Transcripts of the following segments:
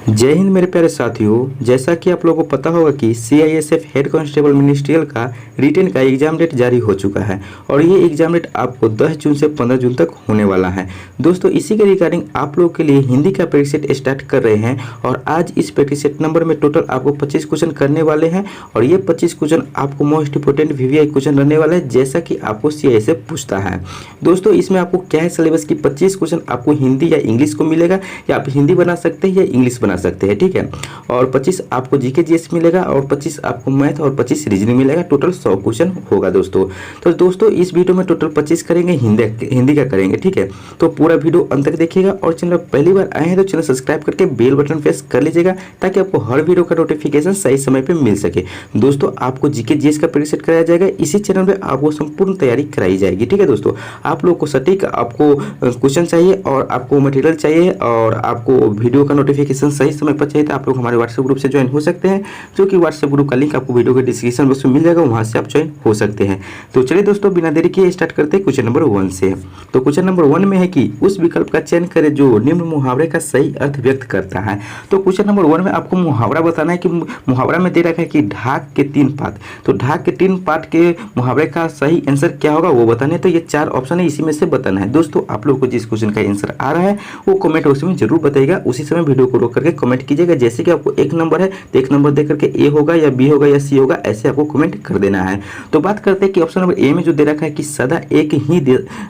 जय हिंद मेरे प्यारे साथियों। जैसा कि आप लोगों को पता होगा कि सीआईएसएफ हेड कांस्टेबल मिनिस्ट्रियल का रिटेन का एग्जाम डेट जारी हो चुका है और ये एग्जाम डेट आपको 10 जून से 15 जून तक होने वाला है। दोस्तों इसी के रिगार्डिंग आप लोगों के लिए हिंदी का प्रैक्टिस सेट स्टार्ट कर रहे हैं और आज इस प्रैक्टिस सेट नंबर में टोटल आपको 25 क्वेश्चन करने वाले हैं और ये 25 क्वेश्चन आपको मोस्ट इंपोर्टेंट वीवीआई क्वेश्चन रहने वाला है, जैसा कि आपको सीआईएसएफ पूछता है। दोस्तों इसमें आपको क्या है सिलेबस की 25 क्वेश्चन आपको हिंदी या इंग्लिश को मिलेगा, या आप हिंदी बना सकते हैं या इंग्लिश बना सकते हैं, ठीक है। और 25 आपको जीके जीएस मिलेगा और 25 आपको मैथ और 25 रीजनिंग मिलेगा। टोटल 100 क्वेश्चन होगा दोस्तों। तो दोस्तों इस वीडियो में टोटल 25 करेंगे, हिंदी का करेंगे, ठीक है। तो पूरा वीडियो अंत तक देखिएगा और चैनल पहली बार आए हैं तो चैनल सब्सक्राइब करके बेल बटन प्रेस कर लीजिएगा ताकि आपको हर वीडियो का नोटिफिकेशन सही समय पर मिल सके। दोस्तों आपको जीके जीएस का प्रैक्टिस सेट कराया जाएगा, इसी चैनल पर आपको संपूर्ण तैयारी कराई जाएगी, ठीक है दोस्तों। आप लोग को सटीक आपको क्वेश्चन चाहिए और आपको मटेरियल चाहिए और आपको वीडियो का नोटिफिकेशन सही समय पर चाहिए, आप लोग हमारे व्हाट्सएप ग्रुप से ज्वाइन हो सकते हैं, जो कि व्हाट्सएप ग्रुप का लिंक आपको वीडियो के डिस्क्रिप्शन बॉक्स में मिल जाएगा, वहां से आप ज्वाइन हो सकते हैं। तो चलिए दोस्तों बिना देरी किए स्टार्ट करते हैं क्वेश्चन नंबर 1 से। तो क्वेश्चन नंबर 1 में है कि उस विकल्प का चयन करें जो निम्न मुहावरे का सही अर्थ व्यक्त करता है। तो क्वेश्चन नंबर 1 में आपको मुहावरा बताना है कि मुहावरा में दे रखा है कि ढाक के 3 पात। तो ढाक के 3 पात के मुहावरे का सही आंसर क्या होगा वो बताने। तो ये 4 ऑप्शन है, इसी में से बताना है। दोस्तों आप लोग को जिस क्वेश्चन का आंसर आ रहा है वो कमेंट बॉक्स में जरूर बताइएगा, उसी समय वीडियो को रोक करके कमेंट कीजिएगा। जैसे कि आपको 1 नंबर है तो 1 नंबर देकर के ए होगा या बी होगा या सी होगा, ऐसे आपको कमेंट कर देना है। तो बात करते हैं कि ऑप्शन नंबर ए में जो दे रखा है कि सदा एक ही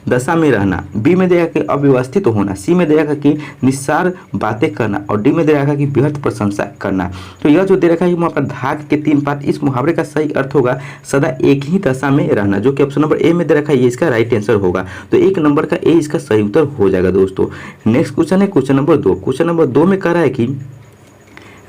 दशा में रहना, बी में दे रखा है अव्यवस्थित होना, सी में दे रखा है कि निस्सार बातें करना और डी में दे रखा है कि व्यर्थ प्रशंसा करना। तो यह जो दे रखा है मुहावरा धाक के 3 पात, इस मुहावरे का सही अर्थ होगा सदा एक ही दशा में रहना, जो कि ऑप्शन नंबर ए में दे रखा है, ये इसका राइट आंसर होगा। तो 1 नंबर का ए इसका सही उत्तर हो जाएगा दोस्तों। नेक्स्ट क्वेश्चन है क्वेश्चन नंबर 2। क्वेश्चन नंबर 2 में कह रहा है कि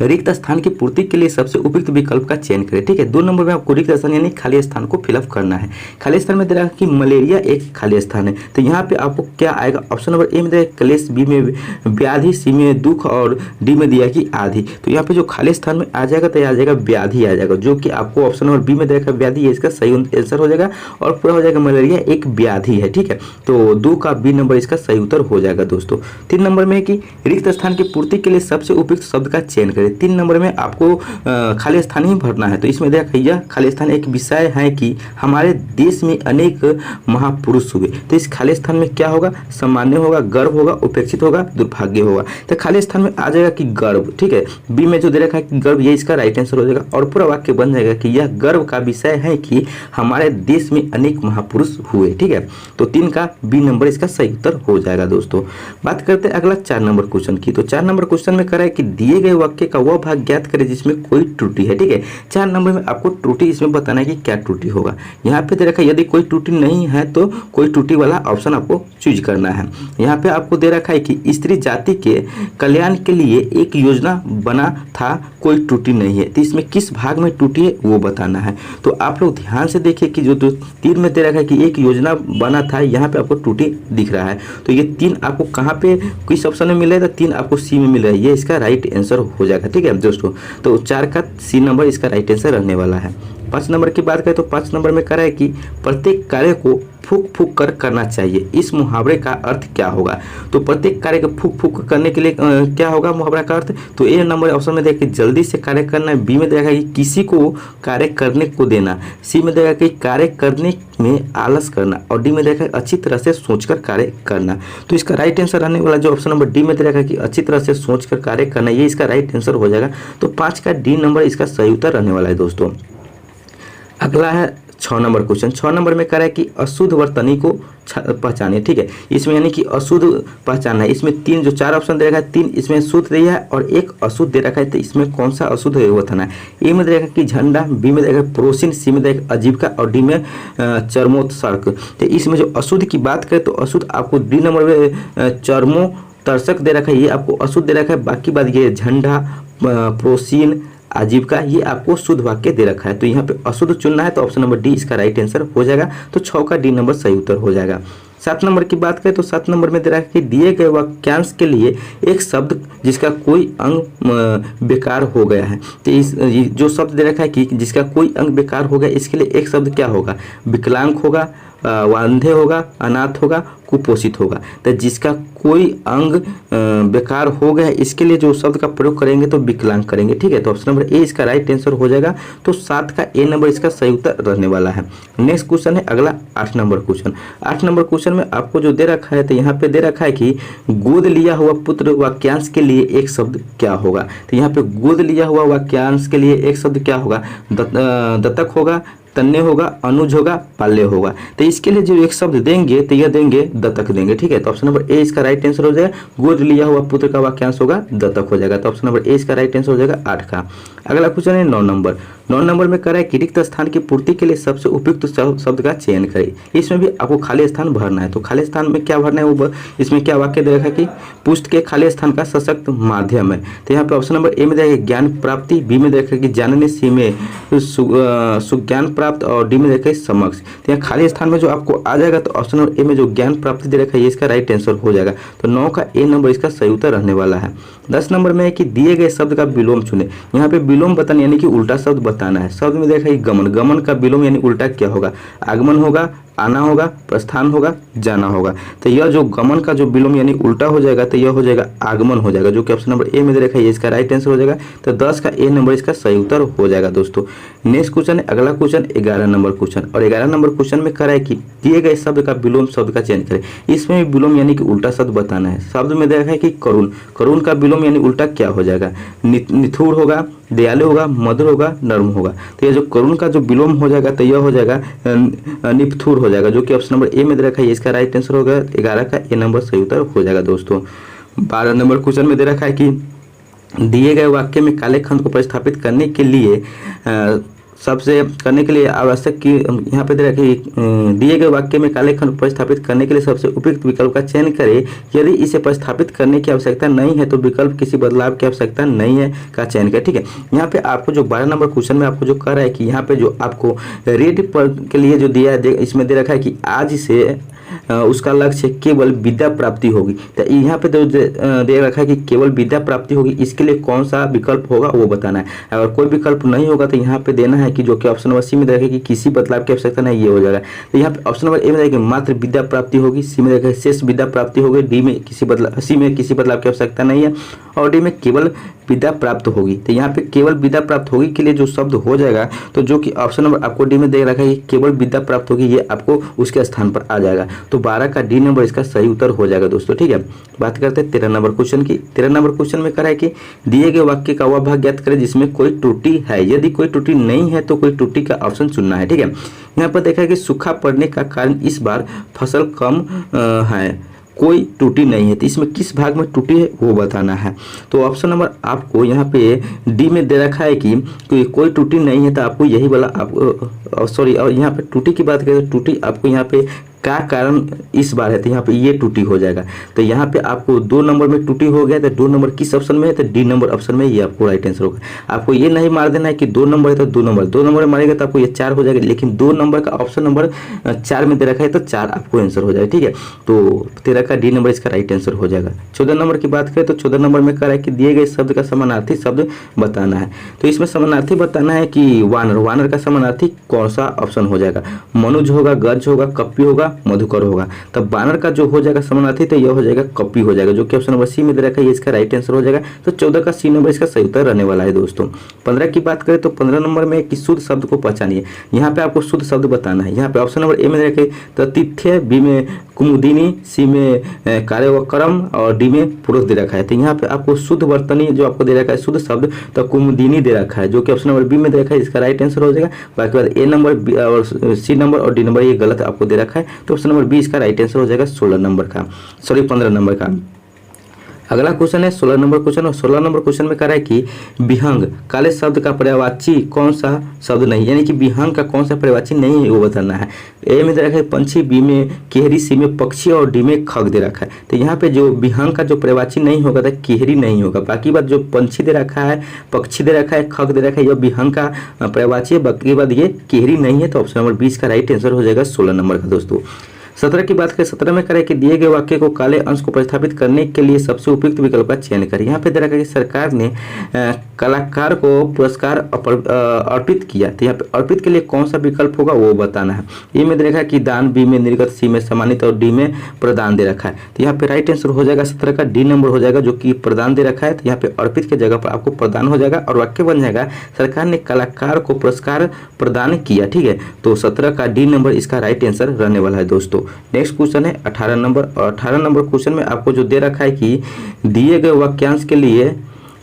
रिक्त स्थान की पूर्ति के लिए सबसे उपयुक्त विकल्प का चयन करें, ठीक है। 2 नंबर में आपको रिक्त स्थान यानी खाली स्थान को फिलअप करना है। खाली स्थान में दे रहा है कि मलेरिया एक खाली स्थान है, तो यहाँ पे आपको क्या आएगा। ऑप्शन नंबर ए में दे रहा है क्लेश, बी में व्याधि, सी में दुख और डी में दिया कि आधि। तो यहाँ पे जो खाली स्थान में आ जाएगा तो आ जाएगा व्याधि आ जाएगा, जो कि आपको ऑप्शन नंबर बी में दे रखा है व्याधि, ये इसका सही आंसर हो जाएगा और पूरा हो जाएगा मलेरिया एक व्याधि है, ठीक है। तो 2 का बी नंबर इसका सही उत्तर हो जाएगा दोस्तों। 3 नंबर में है कि रिक्त स्थान की पूर्ति के लिए सबसे उपयुक्त शब्द का चयन करें। 3 नंबर में आपको खाली स्थान ही भरना है। तो इसमें देखा यह खाली स्थान एक विषय है कि हमारे देश में अनेक महापुरुष हुए। तो इस खाली स्थान में क्या होगा, सामान्य होगा, गर्व होगा, उपेक्षित होगा, दुर्भाग्य होगा। तो खाली स्थान में आ जाएगा कि गर्व, ठीक है। बी में जो दे रखा है कि गर्व, ये इसका राइट आंसर हो जाएगा और पूरा वाक्य बन जाएगा कि यह गर्व का विषय है कि हमारे देश में अनेक महापुरुष हुए, ठीक है। तो 3 का बी नंबर इसका सही उत्तर हो जाएगा दोस्तों। बात करते हैं अगला 4 नंबर क्वेश्चन की। तो 4 नंबर क्वेश्चन में कह रहा है कि दिए गए वाक्य का वह भाग ज्ञात करें जिसमें कोई त्रुटि है, ठीक है। 4 नंबर में आपको त्रुटि इसमें बताना है कि क्या त्रुटि होगा। यहाँ पे दे रखा है यदि कोई त्रुटि नहीं है तो कोई त्रुटि वाला ऑप्शन आपको चूज करना है। यहाँ पे आपको दे रखा है कि स्त्री जाति के कल्याण के लिए एक योजना बना था, कोई त्रुटि नहीं है। तो इसमें किस भाग में त्रुटि है वो बताना है। तो आप लोग ध्यान से देखिए कि जो 3 में दे रखा है कि एक योजना बना था, यहाँ पे आपको त्रुटि दिख रहा है। तो ये 3 आपको कहाँ पे किस ऑप्शन में मिलेगा, 3 आपको सी में मिल रहा है, ये इसका राइट आंसर हो जाएगा, ठीक है दोस्तों। तो 4 का सी नंबर इसका राइट आंसर रहने वाला है। 5 नंबर की बात करें तो 5 नंबर में कह रहा है कि प्रत्येक कार्य को फूक फूक कर करना चाहिए, इस मुहावरे का अर्थ क्या होगा। तो प्रत्येक कार्य को फूक फूक करने के लिए क्या होगा मुहावरा का अर्थ। तो ए नंबर ऑप्शन में देखिए जल्दी से कार्य करना, बी में देखा कि किसी को कार्य करने को देना, सी में देखा कि कार्य करने में आलस करना और डी में देखा अच्छी तरह से सोचकर कार्य करना। तो इसका राइट आंसर रहने वाला जो ऑप्शन नंबर डी में देखा कि अच्छी तरह से सोचकर कार्य करना, ये इसका राइट आंसर हो जाएगा। तो 5 का डी नंबर इसका सही उत्तर रहने वाला है दोस्तों। अगला है 6 नंबर क्वेश्चन। 6 नंबर में कह रहा है कि अशुद्ध वर्तनी को पहचानिए, ठीक है। इसमें यानी कि अशुद्ध पहचानना है। इसमें 3 जो 4 ऑप्शन दे रखा है, 3 इसमें शुद्ध दिया है और 1 अशुद्ध दे रखा है। तो इसमें कौन सा अशुद्ध है वो बताना है। ए में दे रखा कि झंडा, बी में दे रखा प्रोसीन, सी में दे रखा आजीविका और डी में चरमोत्सर्ग। तो इसमें जो अशुद्ध की बात करें तो अशुद्ध आपको डी नंबर में चरमोत्सर्ग दे रखा है, ये आपको अशुद्ध दे रखा है। बाकी बात ये झंडा, प्रोसीन, आजीविका, ये आपको शुद्ध वाक्य दे रखा है। तो यहाँ पे अशुद्ध चुनना है, तो ऑप्शन नंबर डी इसका राइट आंसर हो जाएगा। तो 6 का डी नंबर सही उत्तर हो जाएगा। 7 नंबर की बात करें तो 7 नंबर में दे रहा है कि दिए गए वाक्यांश के लिए एक शब्द जिसका कोई अंग बेकार हो गया है। तो इस जो शब्द दे रखा है कि जिसका कोई अंग बेकार हो गया, इसके लिए एक शब्द क्या होगा, विकलांग होगा, वह अंधे होगा, अनाथ होगा, कुपोषित होगा। तो जिसका कोई अंग बेकार हो गया इसके लिए जो शब्द का प्रयोग करेंगे तो विकलांग करेंगे। ठीक है, तो ऑप्शन नंबर ए इसका राइट आंसर हो जाएगा। तो 7 का ए नंबर इसका सही उत्तर रहने वाला है। नेक्स्ट क्वेश्चन है अगला 8 नंबर क्वेश्चन। 8 नंबर क्वेश्चन में आपको जो दे रखा है तो यहाँ पे दे रखा है कि गोद लिया हुआ पुत्र वाक्यांश के लिए एक शब्द क्या होगा। तो यहाँ पे गोद लिया हुआ वाक्यांश के लिए एक शब्द क्या होगा, दत्तक होगा, तन्ने होगा, अनुज होगा, पाल्य होगा। तो इसके लिए जो एक शब्द देंगे तो यह देंगे दत्तक देंगे। ठीक है, तो ऑप्शन नंबर ए इसका राइट आंसर हो जाएगा। गोद लिया हुआ पुत्र का वाक्यांश होगा दत्तक हो जाएगा। तो ऑप्शन नंबर ए इसका राइट आंसर हो जाएगा 8 का। अगला क्वेश्चन है 9 नंबर। 9 नंबर में कह रहा है कि रिक्त स्थान की पूर्ति के लिए सबसे उपयुक्त शब्द का चयन करें। इसमें भी आपको खाली स्थान भरना है। तो खाली स्थान में क्या भरना है, वो इसमें क्या वाक्य दे रखा है कि पुष्ट के खाली स्थान का सशक्त माध्यम है। तो यहाँ पे ऑप्शन नंबर ए में देखिए ज्ञान प्राप्ति, बी में देखिए कि जानने, सी में सुज्ञान प्राप्त और डी में देखिए समक्ष। तो यहाँ खाली स्थान में जो आपको आ जाएगा तो ऑप्शन नंबर ए में जो ज्ञान प्राप्ति दे रखा है ये इसका राइट आंसर हो जाएगा। तो 9 का ए नंबर इसका सही उत्तर रहने वाला है। 10 नंबर में है कि दिए गए शब्द का विलोम चुने। यहाँ पे विलोम बताना यानी कि उल्टा शब्द बताना है। शब्द में देखा गमन, गमन का विलोम यानी उल्टा क्या होगा, आगमन होगा, आना होगा, प्रस्थान होगा, जाना होगा। तो यह जो गमन का जो विलोम यानी उल्टा हो जाएगा तो यह हो जाएगा आगमन हो जाएगा, जो कि ऑप्शन नंबर ए में दे रखा है ये इसका राइट आंसर हो जाएगा। तो 10 का ए नंबर इसका सही उत्तर हो जाएगा दोस्तों। नेक्स्ट क्वेश्चन है अगला क्वेश्चन 11 नंबर क्वेश्चन। और 11 नंबर क्वेश्चन में कह रहा है कि दिए गए शब्द का विलोम शब्द का चयन करें। इसमें विलोम यानी कि उल्टा शब्द बताना है। शब्द में दे रखा है कि करुण, करुण का विलोम यानी उल्टा क्या हो जाएगा, निठुर होगा, दयालु होगा, मधुर होगा, नर्म होगा। तो ये जो करुण का जो विलोम हो जाएगा तो यह हो जाएगा निपथुर हो जाएगा, जो कि ऑप्शन नंबर ए में दे रखा है इसका राइट आंसर होगा। 11 का ए नंबर सही उत्तर हो जाएगा दोस्तों। 12 नंबर क्वेश्चन में दे रखा है कि दिए गए वाक्य में काले खंड को प्रतिस्थापित करने के लिए आवश्यक कि यहाँ पे दे रखा है कि दिए गए वाक्य में काले खंड को प्रतिस्थापित करने के लिए सबसे उपयुक्त विकल्प का चयन करें। यदि इसे प्रतिस्थापित करने की आवश्यकता नहीं है तो विकल्प किसी बदलाव की आवश्यकता नहीं है का चयन करें। ठीक है, यहाँ पे आपको जो 12 नंबर क्वेश्चन में आपको जो कह रहा है कि यहाँ पे जो आपको रेड पर के लिए जो दिया है इसमें दे रखा है कि आज से उसका लक्ष्य केवल विद्या प्राप्ति होगी। तो यहाँ पे तो दे रखा है कि केवल विद्या प्राप्ति होगी, इसके लिए कौन सा विकल्प होगा वो बताना है। अगर कोई विकल्प नहीं होगा तो यहाँ पे देना है कि जो कि ऑप्शन नंबर सी में देखा कि किसी बदलाव की आवश्यकता नहीं, ये हो जाएगा। तो यहाँ पे ऑप्शन नंबर ए में देखिए मात्र विद्या प्राप्ति होगी, सी में देखिए शेष विद्या प्राप्ति होगी, डी में सी में किसी बदलाव की आवश्यकता नहीं है और डी में केवल विद्या प्राप्त होगी। तो यहाँ पे केवल विद्या प्राप्त होगी के लिए जो शब्द हो जाएगा तो जो कि ऑप्शन नंबर आपको डी में दे रखा है केवल विद्या प्राप्त होगी, ये आपको उसके स्थान पर आ जाएगा। तो 12 का डी नंबर इसका सही उत्तर हो जाएगा दोस्तों। ठीक है, बात करते हैं 13 नंबर क्वेश्चन की। 13 नंबर क्वेश्चन में कह रहा है कि दिए गए वाक्य का वह भाग ज्ञात करें जिसमें कोई त्रुटि है। यदि कोई त्रुटि नहीं है तो कोई त्रुटि का ऑप्शन चुनना है। ठीक है, यहाँ पर देखा है कि सूखा पड़ने का कारण इस बार फसल कम है, कोई त्रुटि नहीं है। तो इसमें किस भाग में त्रुटि है वो बताना है। तो ऑप्शन नंबर आपको यहाँ पे डी में दे रखा है कि कोई त्रुटि नहीं है, तो आपको यही वाला आपको सॉरी, और यहाँ पे त्रुटि की बात करें तो त्रुटि आपको यहाँ पे का कारण इस बार है तो यहाँ पे ये त्रुटि हो जाएगा। तो यहाँ पे आपको 2 नंबर में त्रुटि हो गया तो 2 नंबर किस ऑप्शन में है तो डी नंबर ऑप्शन में ये आपको राइट आंसर होगा। आपको ये नहीं मार देना है कि 2 नंबर है तो 2 नंबर मारेगा तो आपको ये 4 हो जाएगा, लेकिन 2 नंबर का ऑप्शन नंबर 4 में दे रखा है तो 4 आपको आंसर हो जाएगा। ठीक है, तो 13 का डी नंबर इसका राइट आंसर हो जाएगा। 14 नंबर की बात करें तो 14 नंबर में कह रहा है कि दिए गए शब्द का समानार्थी शब्द बताना है। तो इसमें समानार्थी बताना है कि वानर, वानर का समानार्थी कौन सा ऑप्शन हो जाएगा, मनुज होगा, गज होगा, कप्पी होगा, मधुकर होगा। तब बानर का जो हो जाएगा समानार्थी तो यह हो जाएगा कपी हो जाएगा, जो कि ऑप्शन नंबर सी में दे रखा है ये इसका राइट आंसर हो जाएगा। तो 14 का सी नंबर इसका सही उत्तर रहने वाला है दोस्तों। 15 की बात करें तो 15 नंबर में कि शुद्ध शब्द को पहचानिए। यहाँ पे आपको शुद्ध शब्द बताना है। यहाँ पे ऑप्शन नंबर ए में दे रखे तो तिथ्य, बी में कुमुदिनी, सी में कार्य व कर्म और डी में पुरुष दे रखा है। तो यहाँ पे आपको शुद्ध वर्तनी जो आपको दे रखा है शुद्ध शब्द तो कुमुदिनी दे रखा है, जो कि ऑप्शन नंबर बी में दे रखा है इसका राइट आंसर हो जाएगा। बाकी बात ए नंबर और सी नंबर और डी नंबर ये गलत आपको दे रखा है, तो ऑप्शन नंबर बी इसका राइट आंसर हो जाएगा 16 नंबर का, सॉरी 15 नंबर का। अगला क्वेश्चन है 16 नंबर क्वेश्चन, और 16 नंबर क्वेश्चन में कह रहा है कि विहंग काले शब्द का पर्यायवाची कौन सा शब्द नहीं, यानी कि विहंग का कौन सा पर्यायवाची नहीं है वो बताना है। ए में दे रखा है पंछी, बी में केहरी, सी में पक्षी और डी में खग दे रखा है। तो यहाँ पे जो विहंग का जो पर्यायवाची नहीं होगा तो केहरी नहीं होगा। बाकी बात जो पंछी दे रखा है, पक्षी दे रखा है, खग दे रखा है, यह विहंग का पर्यायवाची है। बाकी बात ये केहरी नहीं है, तो ऑप्शन नंबर 20 का राइट आंसर हो जाएगा 16 नंबर का दोस्तों। 17 की बात करें, 17 में करें कि दिए गए वाक्य को काले अंश को प्रतिस्थापित करने के लिए सबसे उपयुक्त विकल्प का चयन करें। यहाँ पे दे रखा है कि सरकार ने कलाकार को पुरस्कार अर्पित किया, तो यहाँ पे अर्पित के लिए कौन सा विकल्प होगा वो बताना है। ए में दे रखा है कि दान, बी में निर्गत, सी में सम्मानित और डी में प्रदान दे रखा है। तो यहाँ पे राइट आंसर हो जाएगा 17 का डी नंबर हो जाएगा, जो कि प्रदान दे रखा है। तो यहाँ पे अर्पित के जगह पर आपको प्रदान हो जाएगा और वाक्य बन जाएगा सरकार ने कलाकार को पुरस्कार प्रदान किया। ठीक है, तो 17 का डी नंबर इसका राइट आंसर रहने वाला है दोस्तों। नेक्स्ट क्वेश्चन है 18 नंबर, और 18 नंबर क्वेश्चन में आपको जो दे रखा है कि दिए गए वाक्यांश के लिए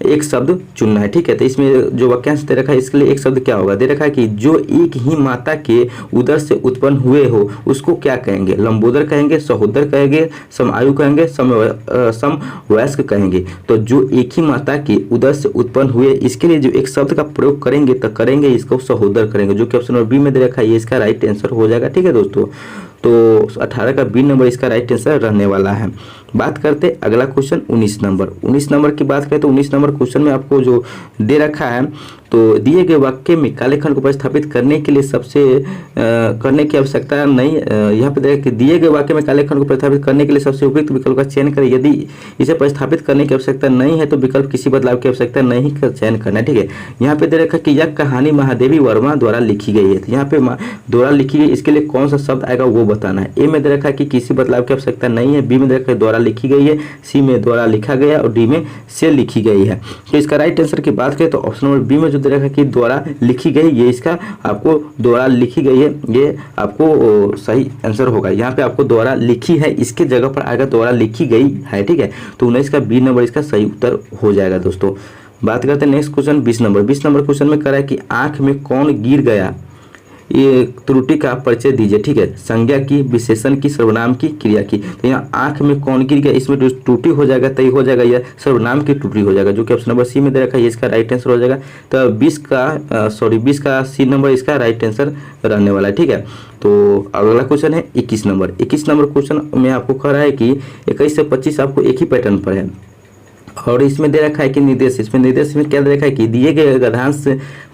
एक शब्द चुनना है। ठीक है, तो इसमें जो वाक्यांश दे रखा है इसके लिए एक शब्द क्या होगा, दे रखा है कि जो एक ही माता के उदर से उत्पन्न हुए हो उसको क्या कहेंगे, लंबोदर कहेंगे, सहोदर कहेंगे, समायु कहेंगे, समवयस्क कहेंगे। तो जो एक ही माता के उदर से उत्पन्न हुए, इसके लिए जो एक शब्द का प्रयोग करेंगे तो करेंगे इसको सहोदर करेंगे, जो कि ऑप्शन नंबर बी में दे रखा है, ये इसका राइट आंसर हो जाएगा। ठीक है दोस्तों, तो 18 का बी नंबर इसका राइट आंसर रहने वाला है। बात करते अगला क्वेश्चन 19 नंबर। 19 नंबर की बात करें तो 19 नंबर क्वेश्चन में आपको जो दे रखा है, तो दिए गए वाक्य में काले खंड को प्रतिस्थापित करने के लिए सबसे करने की आवश्यकता नहीं। यहाँ पे देखिए कि दिए गए वाक्य में काले खंड को प्रतिस्थापित करने के लिए सबसे उपयुक्त विकल्प का चयन करें। यदि इसे प्रतिस्थापित करने की आवश्यकता नहीं है तो विकल्प किसी बदलाव की आवश्यकता नहीं का चयन करना है। ठीक है, यहाँ पे दे रखा कि यह कहानी महादेवी वर्मा द्वारा लिखी गई है, तो यहाँ पे द्वारा लिखी गई, इसके लिए कौन सा शब्द आएगा वो बताना है। ए में दे रखा कि किसी बदलाव की आवश्यकता नहीं है, बी में दे रखा द्वारा लिखी गई है, सी में द्वारा लिखा गया और डी में से लिखी गई है। तो इसका राइट आंसर की बात करें तो ऑप्शन नंबर बी में जो दे रखा कि द्वारा लिखी गई, ये इसका आपको द्वारा लिखी गई है, ये आपको सही आंसर होगा। यहाँ पे आपको द्वारा लिखी है, इसके जगह पर आएगा द्वारा लिखी गई है। ठीक है, तो 19 का बी नंबर इसका सही उत्तर हो जाएगा दोस्तों। बात करते हैं next question 20 number. 20 number question में करा है कि आंख में कौन गिर गया, ये त्रुटि का परिचय दीजिए। ठीक है, संज्ञा की, विशेषण की, सर्वनाम की, क्रिया की। तो यहाँ आंख में कौन गिर गया, इसमें जो त्रुटि हो जाएगा तय हो जाएगा, यह सर्वनाम की त्रुटि हो जाएगा, जो कि ऑप्शन नंबर सी में दे रखा है, ये इसका राइट आंसर हो जाएगा। तो 20 का सी नंबर इसका राइट आंसर रहने वाला है। ठीक है, तो अगला क्वेश्चन है 21 नंबर। 21 नंबर क्वेश्चन में आपको कह रहा है कि 21 से 25 आपको एक ही पैटर्न पर है, और इसमें दे रखा है कि निर्देश, इसमें निर्देश में क्या दे रखा है कि दिए गए गद्यांश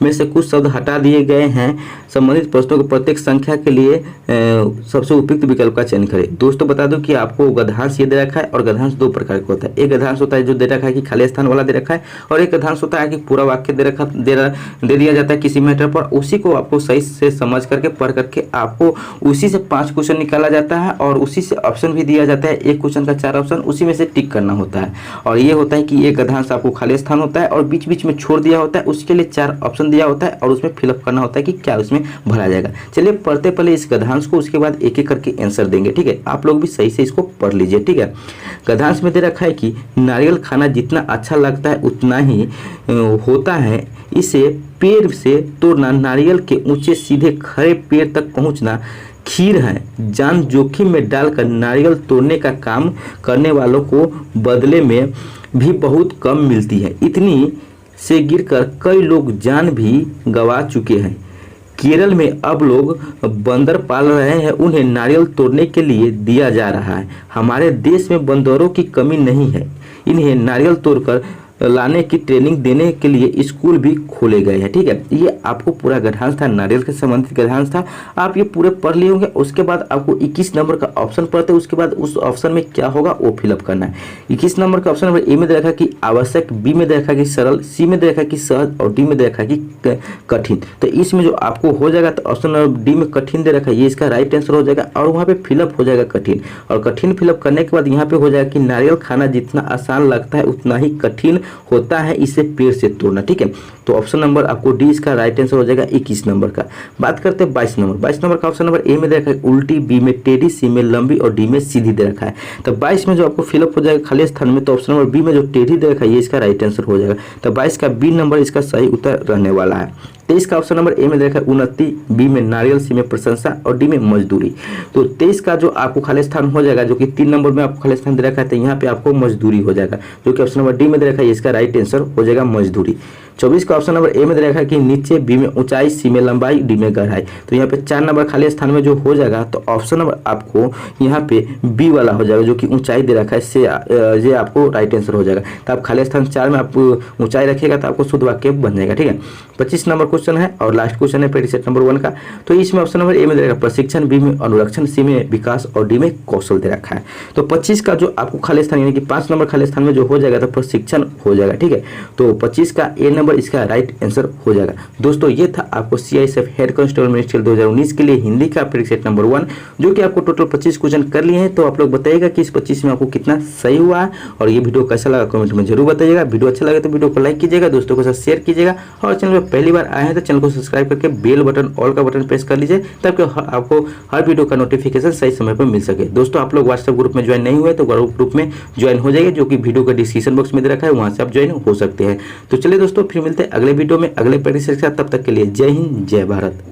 में से कुछ शब्द हटा दिए गए हैं, संबंधित प्रश्नों की प्रत्येक संख्या के लिए सबसे उपयुक्त विकल्प का चयन करें। दोस्तों बता दूं कि आपको गद्यांश ये दे रखा है, और गद्यांश दो प्रकार का होता है। एक गद्यांश होता है जो दे रखा है कि खाली स्थान वाला दे रखा है, और एक गद्यांश होता है कि पूरा वाक्य दे दिया जाता है किसी मैटर पर, उसी को आपको सही से समझ करके पढ़ करके आपको उसी से 5 क्वेश्चन निकाला जाता है, और उसी से ऑप्शन भी दिया जाता है, एक क्वेश्चन का 4 ऑप्शन, उसी में से टिक करना होता है। और ये होता है कि एक गद्यांश आपको खाली स्थान होता है और बीच बीच में छोड़ दिया होता है, उसके लिए 4 ऑप्शन दिया होता है, और उसमें फिलअप करना होता है कि क्या उसमें भरा जाएगा। चलिए पढ़ते पहले इस गद्यांश को, उसके बाद एक एक करके आंसर देंगे। ठीक है, आप लोग भी सही से इसको पढ़ लीजिए। ठीक है, गद्यांश में दे रखा है कि नारियल खाना जितना अच्छा लगता है उतना ही होता है, इसे पेड़ से तोड़ना, नारियल के ऊंचे सीधे खड़े पेड़ तक पहुंचना खीर है, जान जोखिम में डालकर नारियल तोड़ने का काम करने वालों को बदले में भी बहुत कम मिलती है, इतनी से गिरकर कई लोग जान भी गंवा चुके हैं। केरल में अब लोग बंदर पाल रहे हैं, उन्हें नारियल तोड़ने के लिए दिया जा रहा है। हमारे देश में बंदरों की कमी नहीं है, इन्हें नारियल तोड़कर लाने की ट्रेनिंग देने के लिए स्कूल भी खोले गए हैं। ठीक है, ये आपको पूरा गद्यांश था, नारियल के संबंधित गद्यांश था, आप ये पूरे पढ़ लिए होंगे। उसके बाद आपको 21 नंबर का ऑप्शन पढ़ते, उसके बाद उस ऑप्शन में क्या होगा वो फिलअप करना है। 21 नंबर का ऑप्शन नंबर ए में दे रखा कि आवश्यक, बी में दे रखा कि सरल, सी में दे रखा कि सहज, और डी में दे रखा कि कठिन। तो इसमें जो आपको हो जाएगा तो ऑप्शन नंबर डी में कठिन दे रखा है, ये इसका राइट आंसर हो जाएगा, और वहाँ पे फिलअप हो जाएगा कठिन। और कठिन फिलअप करने के बाद यहाँ पे हो जाएगा कि नारियल खाना जितना आसान लगता है उतना ही कठिन होता है, इसे पेड़ से तोड़ना। ठीक है, तो ऑप्शन नंबर आपको डी इसका राइट आंसर हो जाएगा 21 नंबर का। बात करते हैं 22 नंबर। 22 नंबर का ऑप्शन नंबर ए में दे रखा है उल्टी, बी में टेढ़ी, सी में लंबी और डी में सीधी दे रखा है। तो 22 में जो आपको फिलअप हो जाएगा खाली स्थान में, तो ऑप्शन नंबर बी में जो टेढ़ी दे रखा है ये इसका राइट आंसर हो जाएगा। तो 22 का बी नंबर इसका सही उत्तर रहने वाला है। 23 का ऑप्शन नंबर ए में देखा उन्नति, बी में नारियल, सी में प्रशंसा और डी में मजदूरी। तो 23 का जो आपको खाली स्थान हो जाएगा, जो कि 3 नंबर में आपको खाली स्थान दे रखा है, तो यहाँ पे आपको मजदूरी हो जाएगा, जो कि ऑप्शन नंबर डी में दे रखा है, इसका राइट आंसर हो जाएगा मजदूरी। 24 का ऑप्शन नंबर ए में दे रखा है कि नीचे बी में ऊंचाई, सी में लंबाई, डी में गहराई। तो यहाँ पे 4 नंबर खाली स्थान में जो हो जाएगा तो ऑप्शन नंबर आपको यहाँ पे बी वाला हो जाएगा, जो कि ऊंचाई दे रखा है, से ये आपको राइट आंसर हो जाएगा। तो आप खाली स्थान 4 में आप ऊंचाई रखिएगा तो आपको शुद्ध वाक्य बन जाएगा। ठीक है, 25 नंबर क्वेश्चन है और लास्ट क्वेश्चन है पेटी सेट नंबर 1 का। तो इसमें ऑप्शन नंबर ए में दे रखा है प्रशिक्षण, बी में अनुरक्षण, सी में विकास और डी में कौशल दे रखा है। तो 25 का जो आपको खाली स्थान यानी कि 5 नंबर खाली स्थान में जो हो जाएगा तो प्रशिक्षण हो जाएगा। ठीक है, तो 25 का ए नंबर इसका राइट आंसर हो जाएगा। दोस्तों ये था आपको सीआईएसएफ हेड कांस्टेबल मिनिस्ट्रियल 2019 के लिए हिंदी का पेटी सेट नंबर 1, जो कि आपको टोटल 25 क्वेश्चन कर लिए हैं। तो आप लोग बताइएगा कि इस 25 में आपको कितना सही हुआ है और ये वीडियो कैसा लगा कमेंट में जरूर बताइएगा। वीडियो अच्छा लगे तो वीडियो को लाइक कीजिएगा, दोस्तों के साथ शेयर कीजिएगा और चैनल पर पहली बार आए हैं तो चैनल को सब्सक्राइब करके बेल बटन ऑल का बटन प्रेस कर लीजिए ताकि आपको हर वीडियो का नोटिफिकेशन सही समय पर मिल सके। दोस्तों आप लोग व्हाट्सएप ग्रुप में ज्वाइन नहीं हुए तो ग्रुप में ज्वाइन हो जाइए, जो कि वीडियो का डिस्क्रिप्शन बॉक्स में दे रखा है, वहां से आप ज्वाइन हो सकते हैं। तो चलिए दोस्तों फिर मिलते हैं अगले वीडियो में अगले पेटी सेट के साथ, तब तक के लिए जय हिंद जय भारत।